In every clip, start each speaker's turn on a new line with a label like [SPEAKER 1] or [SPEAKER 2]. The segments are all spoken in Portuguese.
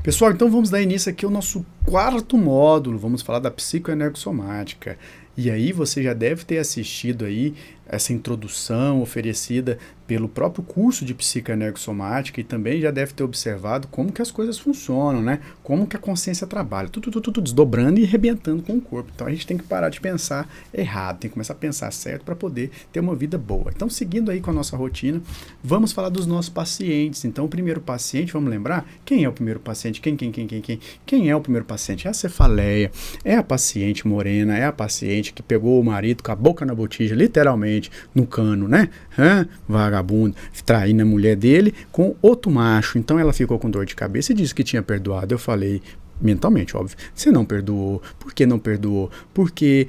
[SPEAKER 1] Pessoal, então vamos dar início aqui ao nosso quarto módulo, vamos falar da psicoenergossomática. E aí você já deve ter assistido aí essa introdução oferecida pelo próprio curso de psicoenergossomática e também já deve ter observado como que as coisas funcionam, né? Como que a consciência trabalha, tudo desdobrando e arrebentando com o corpo. Então a gente tem que parar de pensar errado, tem que começar a pensar certo para poder ter uma vida boa. Então, seguindo aí com a nossa rotina, vamos falar dos nossos pacientes. Então, o primeiro paciente, vamos lembrar? Quem é o primeiro paciente? Quem é o primeiro paciente? É a cefaleia, é a paciente morena, é a paciente que pegou o marido com a boca na botija, literalmente, no cano, né? Vagabundo, traindo a mulher dele com outro macho. Então ela ficou com dor de cabeça e disse que tinha perdoado. Eu falei, mentalmente, óbvio, você não perdoou. Por que não perdoou? Porque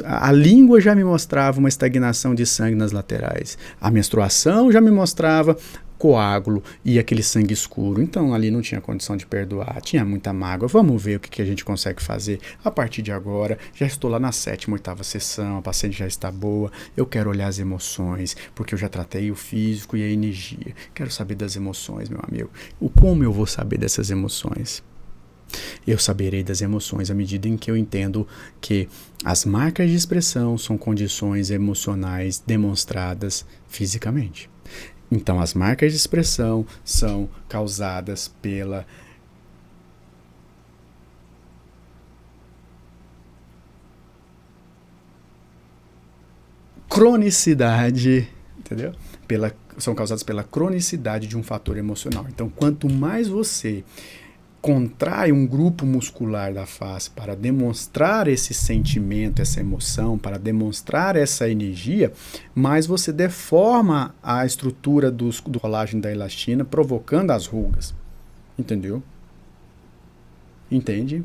[SPEAKER 1] a língua já me mostrava uma estagnação de sangue nas laterais. A menstruação já me mostrava coágulo e aquele sangue escuro. Então ali não tinha condição de perdoar, tinha muita mágoa. Vamos ver o que a gente consegue fazer a partir de agora. Já estou lá na 7ª, 8ª sessão, a paciente já está boa. Eu quero olhar as emoções, porque eu já tratei o físico e a energia. Quero saber das emoções, meu amigo. Como eu vou saber dessas emoções? Eu saberei das emoções à medida em que eu entendo que as marcas de expressão são condições emocionais demonstradas fisicamente. Então, as marcas de expressão são causadas pela cronicidade, entendeu? São causadas pela cronicidade de um fator emocional. Então, quanto mais você contrai um grupo muscular da face para demonstrar esse sentimento, essa emoção, para demonstrar essa energia, mais você deforma a estrutura do colágeno da elastina, provocando as rugas. Entendeu? Entende?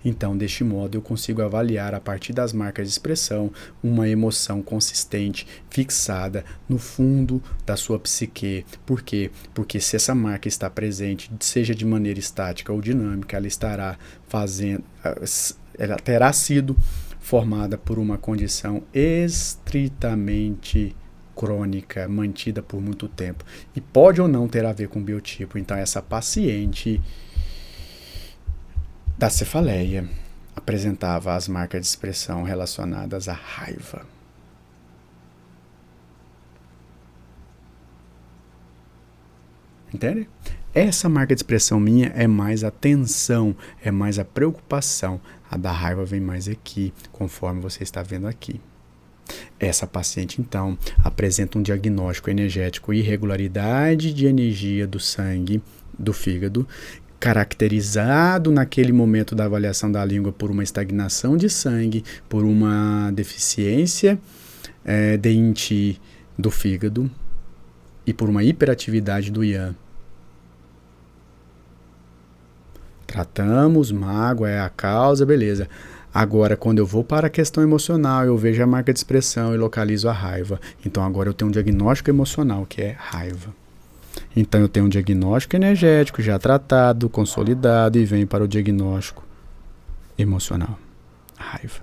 [SPEAKER 1] Então, deste modo, eu consigo avaliar a partir das marcas de expressão uma emoção consistente, fixada no fundo da sua psique. Por quê? Porque se essa marca está presente, seja de maneira estática ou dinâmica, ela terá sido formada por uma condição estritamente crônica, mantida por muito tempo. E pode ou não ter a ver com biotipo. Então, essa paciente da cefaleia apresentava as marcas de expressão relacionadas à raiva. Entende? Essa marca de expressão minha é mais a tensão, é mais a preocupação. A da raiva vem mais aqui, conforme você está vendo aqui. Essa paciente, então, apresenta um diagnóstico energético, irregularidade de energia do sangue, do fígado, caracterizado naquele momento da avaliação da língua por uma estagnação de sangue, por uma deficiência de INT do fígado e por uma hiperatividade do IAN. Tratamos, mágoa é a causa, beleza. Agora, quando eu vou para a questão emocional, eu vejo a marca de expressão e localizo a raiva. Então, agora eu tenho um diagnóstico emocional, que é raiva. Então, eu tenho um diagnóstico energético já tratado, consolidado, e venho para o diagnóstico emocional, a raiva.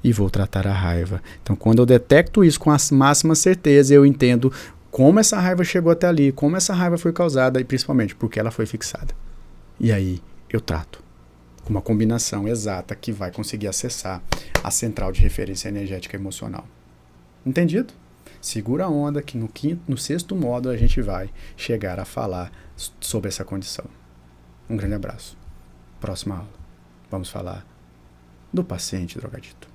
[SPEAKER 1] E vou tratar a raiva. Então, quando eu detecto isso com a máxima certeza, eu entendo como essa raiva chegou até ali, como essa raiva foi causada, e principalmente porque ela foi fixada. E aí, eu trato com uma combinação exata que vai conseguir acessar a central de referência energética emocional. Entendido? Segura a onda que no 6º módulo a gente vai chegar a falar sobre essa condição. Um grande abraço. Próxima aula. Vamos falar do paciente drogadito.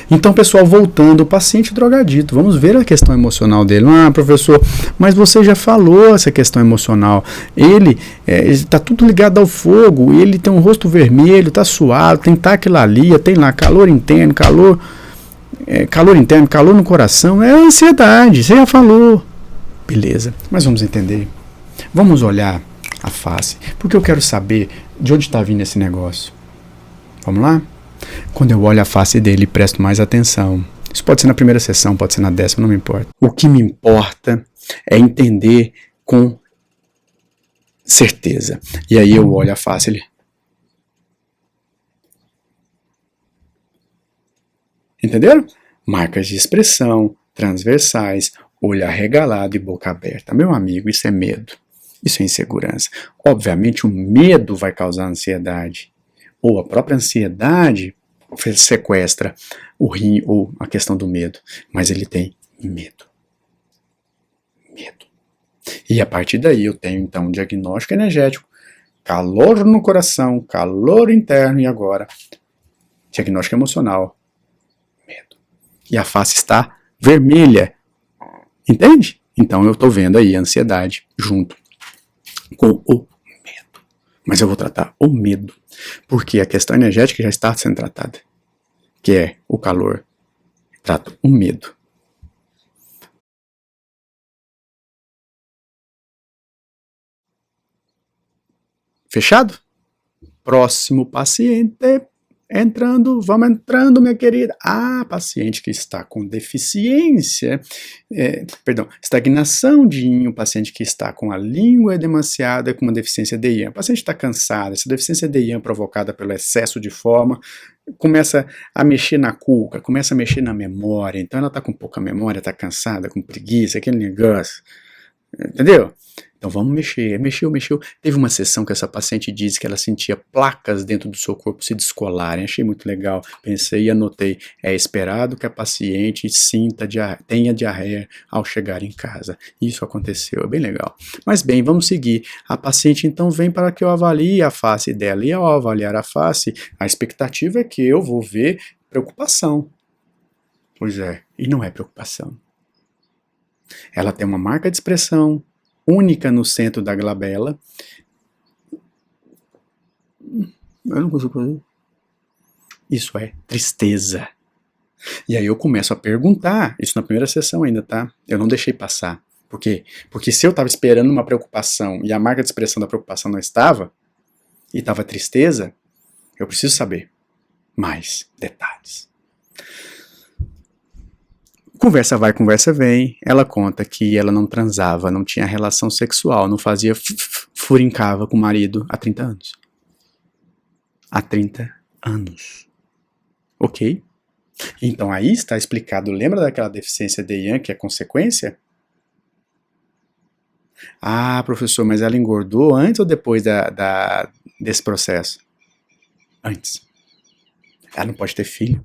[SPEAKER 1] Então, pessoal, voltando, o paciente drogadito, vamos ver a questão emocional dele. Ah, professor, mas você já falou essa questão emocional. Ele está tudo ligado ao fogo, ele tem um rosto vermelho, está suado, tem taquilardia, tem lá calor interno, calor no coração, é ansiedade, você já falou. Beleza, mas vamos entender. Vamos olhar a face, porque eu quero saber de onde está vindo esse negócio. Vamos lá? Quando eu olho a face dele e presto mais atenção, isso pode ser na primeira sessão, pode ser na 10ª, não me importa. O que me importa é entender com certeza. E aí eu olho a face dele. Entenderam? Marcas de expressão transversais, olho arregalado e boca aberta. Meu amigo, isso é medo. Isso é insegurança. Obviamente, o medo vai causar ansiedade. Ou a própria ansiedade sequestra o rim ou a questão do medo. Mas ele tem medo. Medo. E a partir daí eu tenho, então, um diagnóstico energético, calor no coração, calor interno e agora, diagnóstico emocional, medo. E a face está vermelha. Entende? Então eu estou vendo aí a ansiedade junto com o medo. Mas eu vou tratar o medo, porque a questão energética já está sendo tratada, que é o calor. Trato o medo. Fechado? Próximo paciente. Vamos entrando, minha querida. Ah, paciente que está com deficiência, estagnação de yin, paciente que está com a língua edemaciada, com uma deficiência de yang. O paciente está cansado, essa deficiência de yang provocada pelo excesso de forma, começa a mexer na cuca, começa a mexer na memória, então ela está com pouca memória, está cansada, com preguiça, aquele negócio, entendeu? Então vamos mexer. Mexeu. Teve uma sessão que essa paciente disse que ela sentia placas dentro do seu corpo se descolarem. Achei muito legal. Pensei e anotei. É esperado que a paciente tenha diarreia ao chegar em casa. Isso aconteceu. É bem legal. Mas bem, vamos seguir. A paciente então vem para que eu avalie a face dela. E ao avaliar a face, a expectativa é que eu vou ver preocupação. Pois é, e não é preocupação. Ela tem uma marca de expressão única no centro da glabela. Eu não consigo fazer. Isso é tristeza. E aí eu começo a perguntar, isso na primeira sessão ainda, tá? Eu não deixei passar. Por quê? Porque se eu estava esperando uma preocupação e a marca de expressão da preocupação não estava, e estava tristeza, eu preciso saber mais detalhes. Conversa vai, conversa vem. Ela conta que ela não transava, não tinha relação sexual, não fazia furincava com o marido há 30 anos. Há 30 anos. Ok? Então aí está explicado. Lembra daquela deficiência de Yang que é consequência? Ah, professor, mas ela engordou antes ou depois desse processo? Antes. Ela não pode ter filho.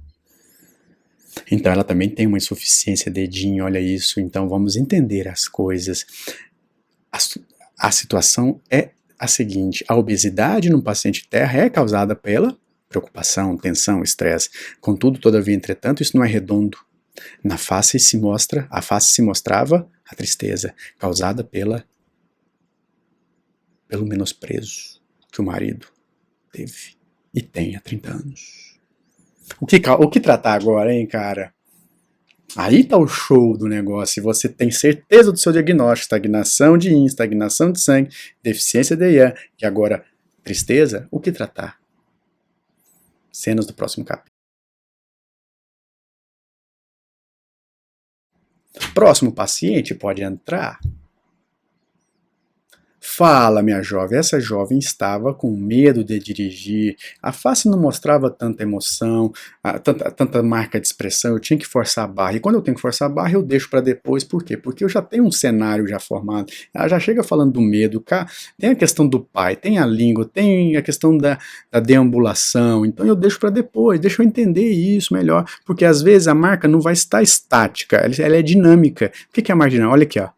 [SPEAKER 1] Então ela também tem uma insuficiência dedinho, olha isso. Então vamos entender as coisas. A situação é a seguinte: a obesidade no paciente terra é causada pela preocupação, tensão, estresse. Contudo, todavia, entretanto, isso não é redondo. A face se mostrava a tristeza causada pelo menosprezo que o marido teve e tem há 30 anos. O que tratar agora, hein, cara? Aí tá o show do negócio. E você tem certeza do seu diagnóstico: estagnação de yin, estagnação de sangue, deficiência de yang, e agora tristeza. O que tratar? Cenas do próximo capítulo. Próximo paciente pode entrar. Fala, minha jovem. Essa jovem estava com medo de dirigir, a face não mostrava tanta emoção, tanta marca de expressão, eu tinha que forçar a barra. E quando eu tenho que forçar a barra, eu deixo para depois. Por quê? Porque eu já tenho um cenário já formado. Ela já chega falando do medo, tem a questão do pai, tem a língua, tem a questão da deambulação. Então eu deixo para depois, deixa eu entender isso melhor, porque às vezes a marca não vai estar estática, ela é dinâmica. O que é a marca dinâmica? Olha aqui, ó.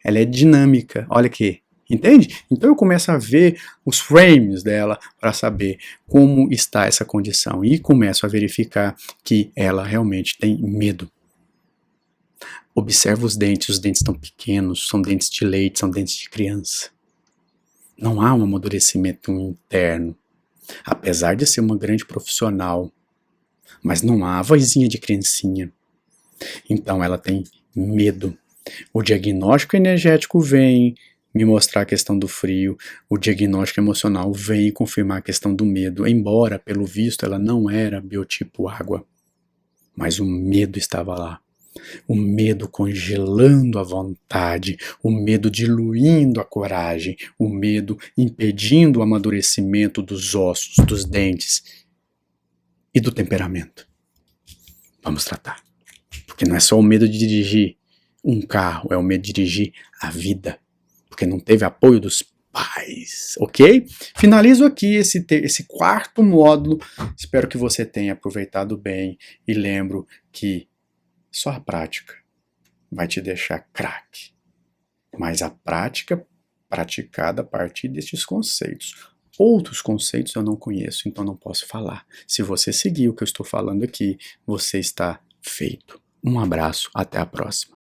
[SPEAKER 1] Ela é dinâmica, olha aqui. Entende? Então eu começo a ver os frames dela para saber como está essa condição e começo a verificar que ela realmente tem medo. Observa os dentes estão pequenos, são dentes de leite, são dentes de criança. Não há um amadurecimento interno, apesar de ser uma grande profissional, mas não há a vozinha de criancinha. Então ela tem medo. O diagnóstico energético vem me mostrar a questão do frio, o diagnóstico emocional vem confirmar a questão do medo, embora, pelo visto, ela não era biotipo água, mas o medo estava lá. O medo congelando a vontade, o medo diluindo a coragem, o medo impedindo o amadurecimento dos ossos, dos dentes e do temperamento. Vamos tratar. Porque não é só o medo de dirigir. um carro, é o medo de dirigir a vida, porque não teve apoio dos pais, ok? Finalizo aqui esse quarto módulo, espero que você tenha aproveitado bem e lembro que só a prática vai te deixar craque, mas a prática praticada a partir destes conceitos. Outros conceitos eu não conheço, então não posso falar. Se você seguir o que eu estou falando aqui, você está feito. Um abraço, até a próxima.